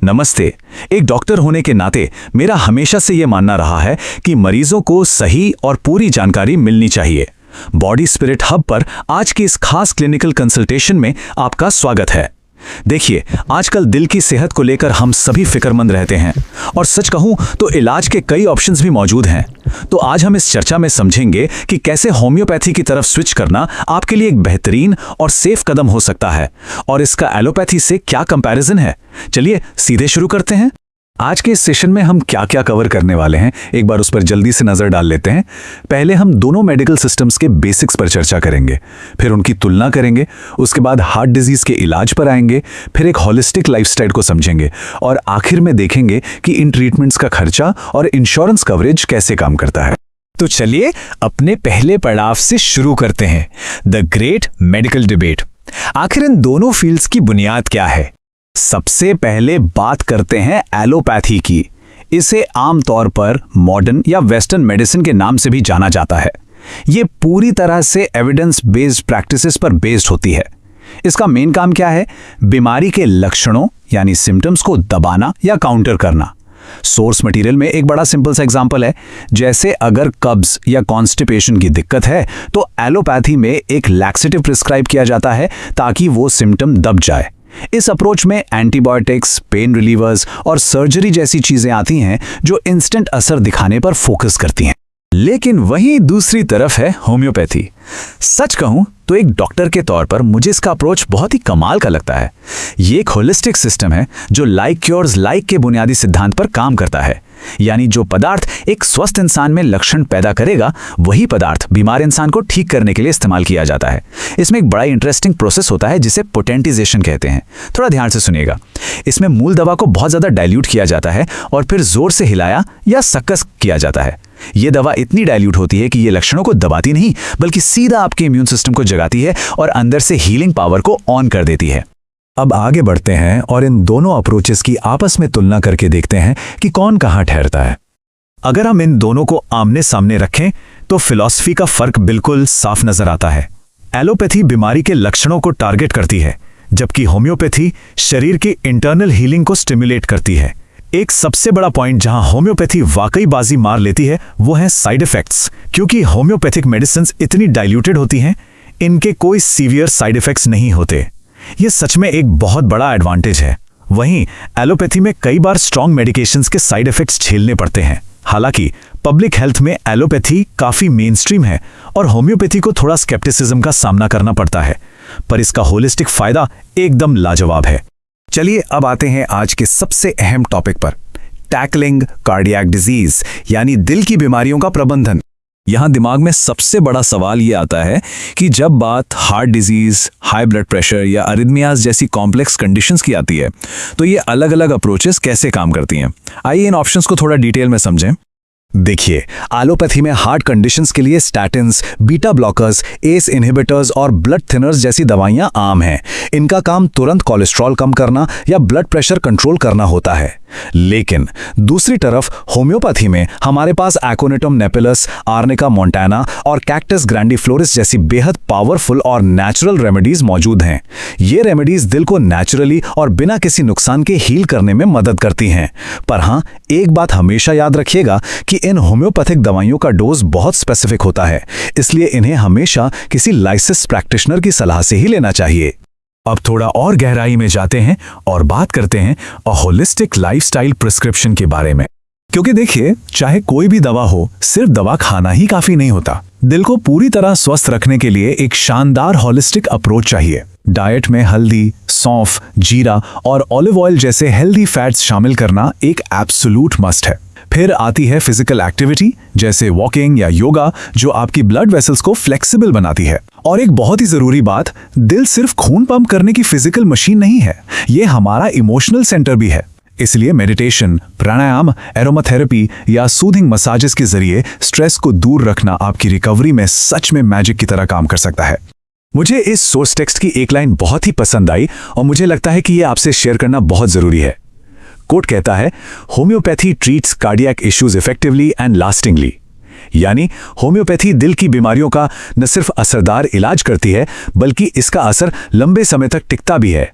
नमस्ते। एक डॉक्टर होने के नाते मेरा हमेशा से ये मानना रहा है कि मरीजों को सही और पूरी जानकारी मिलनी चाहिए। बॉडी स्पिरिट हब पर आज के इस खास क्लिनिकल कंसल्टेशन में आपका स्वागत है। देखिए, आजकल दिल की सेहत को लेकर हम सभी फिक्रमंद रहते हैं और सच कहूं तो इलाज के कई ऑप्शंस भी मौजूद हैं। तो आज हम इस चर्चा में समझेंगे कि कैसे होम्योपैथी की तरफ स्विच करना आपके लिए एक बेहतरीन और सेफ कदम हो सकता है और इसका एलोपैथी से क्या कंपैरिजन है। चलिए सीधे शुरू करते हैं। आज के इस सेशन में हम क्या क्या कवर करने वाले हैं, एक बार उस पर जल्दी से नजर डाल लेते हैं। पहले हम दोनों मेडिकल सिस्टम्स के बेसिक्स पर चर्चा करेंगे, फिर उनकी तुलना करेंगे, उसके बाद हार्ट डिजीज के इलाज पर आएंगे, फिर एक होलिस्टिक लाइफस्टाइल को समझेंगे और आखिर में देखेंगे कि इन ट्रीटमेंट्स का खर्चा और इंश्योरेंस कवरेज कैसे काम करता है। तो चलिए अपने पहले पड़ाव से शुरू करते हैं, द ग्रेट मेडिकल डिबेट। आखिर इन दोनों फील्ड्स की बुनियाद क्या है? सबसे पहले बात करते हैं एलोपैथी की। इसे आमतौर पर मॉडर्न या वेस्टर्न मेडिसिन के नाम से भी जाना जाता है। ये पूरी तरह से एविडेंस बेस्ड प्रैक्टिसेस पर बेस्ड होती है। इसका मेन काम क्या है? बीमारी के लक्षणों यानी सिम्टम्स को दबाना या काउंटर करना। सोर्स मटेरियल में एक बड़ा सिंपल सा एग्जांपल है, जैसे अगर कब्ज या कॉन्स्टिपेशन की दिक्कत है तो एलोपैथी में एक लैक्सेटिव प्रिस्क्राइब किया जाता है ताकि वो सिम्टम दब जाए। इस अप्रोच में एंटीबायोटिक्स, पेन रिलीवर्स और सर्जरी जैसी चीजें आती हैं जो इंस्टेंट असर दिखाने पर फोकस करती हैं। लेकिन वहीं दूसरी तरफ है होम्योपैथी। सच कहूं तो एक डॉक्टर के तौर पर मुझे इसका अप्रोच बहुत ही कमाल का लगता है। ये एक होलिस्टिक सिस्टम है जो लाइक क्योर्स लाइक के बुनियादी सिद्धांत पर काम करता है। यानी जो पदार्थ एक स्वस्थ इंसान में लक्षण पैदा करेगा, वही पदार्थ बीमार इंसान को ठीक करने के लिए इस्तेमाल किया जाता है। इसमें एक बड़ा इंटरेस्टिंग प्रोसेस होता है जिसे पोटेंटिजेशन कहते हैं। थोड़ा ध्यान से सुनिएगा। इसमें मूल दवा को बहुत ज्यादा डाइल्यूट किया जाता है और फिर जोर से हिलाया या सक्कस किया जाता है। ये दवा इतनी डाइल्यूट होती है कि ये लक्षणों को दबाती नहीं, बल्कि सीधा आपके इम्यून सिस्टम को जगाती है और अंदर से हीलिंग पावर को ऑन कर देती है। अब आगे बढ़ते हैं और इन दोनों अप्रोचेस की आपस में तुलना करके देखते हैं कि कौन कहां ठहरता है। अगर हम इन दोनों को आमने सामने रखें तो फिलॉसफी का फर्क बिल्कुल साफ नजर आता है। एलोपैथी बीमारी के लक्षणों को टारगेट करती है, जबकि होम्योपैथी शरीर की इंटरनल हीलिंग को स्टिमुलेट करती है। एक सबसे बड़ा पॉइंट जहां होम्योपैथी वाकई बाजी मार लेती है वो है साइड इफेक्ट्स। क्योंकि होम्योपैथिक मेडिसिन इतनी डाइल्यूटेड होती हैं, इनके कोई सीवियर साइड इफेक्ट्स नहीं होते। ये सच में एक बहुत बड़ा एडवांटेज है। वहीं एलोपैथी में कई बार स्ट्रॉन्ग मेडिकेशंस के साइड इफेक्ट्स झेलने पड़ते हैं। हालांकि पब्लिक हेल्थ में एलोपैथी काफी मेनस्ट्रीम है और होम्योपैथी को थोड़ा स्केप्टिसिज्म का सामना करना पड़ता है, पर इसका होलिस्टिक फायदा एकदम लाजवाब है। चलिए अब आते हैं आज के सबसे अहम टॉपिक पर, टैकलिंग कार्डियक डिजीज यानी दिल की बीमारियों का प्रबंधन। यहां दिमाग में सबसे बड़ा सवाल ये आता है कि जब बात heart disease, high blood pressure या अरिथमियाज जैसी कॉम्प्लेक्स कंडीशंस की आती है तो ये अलग अलग अप्रोचेस कैसे काम करती हैं। आइए इन ऑप्शंस को थोड़ा डिटेल में समझें। देखिए, एलोपैथी में हार्ट कंडीशंस के लिए statins, beta blockers, S inhibitors और ब्लड थिनर्स जैसी दवाइयां आम हैं। इनका काम तुरंत कोलेस्ट्रॉल कम करना या ब्लड प्रेशर कंट्रोल करना होता है। लेकिन दूसरी तरफ होम्योपैथी में हमारे पास एकोनिटम नेपिलस, आर्निका मोंटाना और कैक्टस ग्रैंडिफ्लोरिस जैसी बेहद पावरफुल और नेचुरल रेमेडीज मौजूद हैं। ये रेमेडीज दिल को नेचुरली और बिना किसी नुकसान के हील करने में मदद करती हैं। पर हाँ, एक बात हमेशा याद रखिएगा कि इन होम्योपैथिक दवाइयों का डोज बहुत स्पेसिफिक होता है, इसलिए इन्हें हमेशा किसी लाइसेंस प्रैक्टिशनर की सलाह से ही लेना चाहिए। अब थोड़ा और गहराई में जाते हैं और बात करते हैं होलिस्टिक लाइफस्टाइल प्रिस्क्रिप्शन के बारे में। क्योंकि देखिए, चाहे कोई भी दवा हो, सिर्फ दवा खाना ही काफी नहीं होता। दिल को पूरी तरह स्वस्थ रखने के लिए एक शानदार होलिस्टिक अप्रोच चाहिए। डाइट में हल्दी, सौंफ, जीरा और ऑलिव ऑयल जैसे हेल्दी फैट्स शामिल करना एक एब्सोल्यूट मस्ट है। फिर आती है फिजिकल एक्टिविटी जैसे वॉकिंग या योगा, जो आपकी ब्लड वेसल्स को फ्लेक्सिबल बनाती है। और एक बहुत ही जरूरी बात, दिल सिर्फ खून पंप करने की फिजिकल मशीन नहीं है, ये हमारा इमोशनल सेंटर भी है। इसलिए मेडिटेशन, प्राणायाम, एरोमाथेरेपी या सूदिंग मसाजेस के जरिए स्ट्रेस को दूर रखना आपकी रिकवरी में सच में मैजिक की तरह काम कर सकता है। मुझे इस सोर्स टेक्स्ट की एक लाइन बहुत ही पसंद आई और मुझे लगता है कि ये आपसे शेयर करना बहुत जरूरी है। कोट कहता है, homeopathy treats cardiac issues effectively and lastingly. यानी होम्योपैथी दिल की बीमारियों का न सिर्फ असरदार इलाज करती है, बल्कि इसका असर लंबे समय तक टिकता भी है।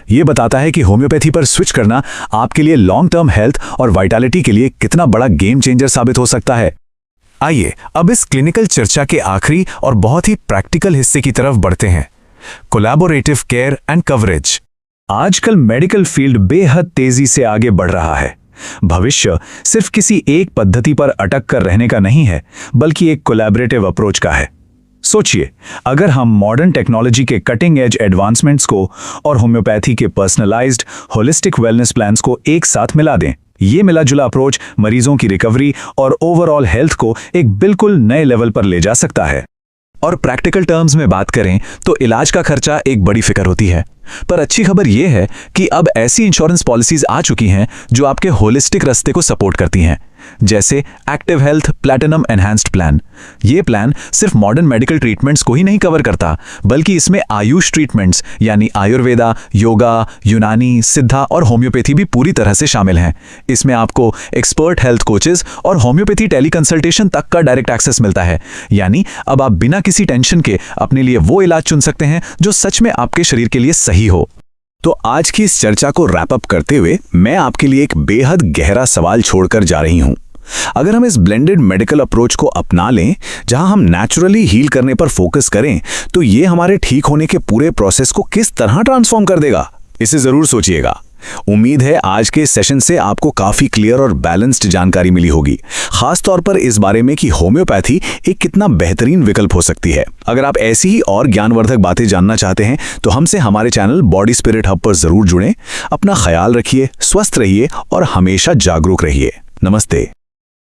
ये बताता है कि होम्योपैथी पर स्विच करना आपके लिए लॉन्ग टर्म हेल्थ और वाइटैलिटी के लिए कितना बड़ा गेम चेंजर साबित हो सकता है। आइए अब इस क्लिनिकल चर्चा के आखिरी और बहुत ही प्रैक्टिकल हिस्से की तरफ बढ़ते हैं, कोलैबोरेटिव केयर एंड कवरेज। आजकल मेडिकल फील्ड बेहद तेजी से आगे बढ़ रहा है। भविष्य सिर्फ किसी एक पद्धति पर अटक कर रहने का नहीं है, बल्कि एक कोलैबोरेटिव अप्रोच का है। सोचिए, अगर हम मॉडर्न टेक्नोलॉजी के कटिंग एज एडवांसमेंट्स को और होम्योपैथी के पर्सनलाइज्ड होलिस्टिक वेलनेस प्लान्स को एक साथ मिला दें, ये मिला जुला अप्रोच मरीजों की रिकवरी और ओवरऑल हेल्थ को एक बिल्कुल नए लेवल पर ले जा सकता है। और प्रैक्टिकल टर्म्स में बात करें तो इलाज का खर्चा एक बड़ी फिक्र होती है, पर अच्छी खबर यह है कि अब ऐसी इंश्योरेंस पॉलिसीज आ चुकी हैं जो आपके होलिस्टिक रास्ते को सपोर्ट करती हैं, जैसे active health platinum enhanced plan. ये प्लान सिर्फ मॉडर्न मेडिकल ट्रीटमेंट्स को ही नहीं कवर करता, बल्कि इसमें आयुष ट्रीटमेंट्स यानी आयुर्वेदा, योगा, यूनानी, सिद्धा और होम्योपैथी भी पूरी तरह से शामिल हैं। इसमें आपको एक्सपर्ट हेल्थ कोचेस और होम्योपैथी टेली कंसल्टेशन तक का डायरेक्ट एक्सेस मिलता है, यानी अब आप बिना किसी टेंशन के अपने लिए वो इलाज चुन सकते हैं जो सच में आपके शरीर के लिए सही हो। तो आज की इस चर्चा को रैप अप करते हुए मैं आपके लिए एक बेहद गहरा सवाल छोड़कर जा रही हूं। अगर हम इस ब्लेंडेड मेडिकल अप्रोच को अपना लें, जहां हम नेचुरली हील करने पर फोकस करें, तो ये हमारे ठीक होने के पूरे प्रोसेस को किस तरह ट्रांसफॉर्म कर देगा, इसे जरूर सोचिएगा। उम्मीद है आज के सेशन से आपको काफी क्लियर और बैलेंस्ड जानकारी मिली होगी, खास तौर पर इस बारे में कि होम्योपैथी एक कितना बेहतरीन विकल्प हो सकती है। अगर आप ऐसी ही और ज्ञानवर्धक बातें जानना चाहते हैं तो हमसे हमारे चैनल बॉडी स्पिरिट हब पर जरूर जुड़ें। अपना ख्याल रखिए, स्वस्थ रहिए और हमेशा जागरूक रहिए। नमस्ते।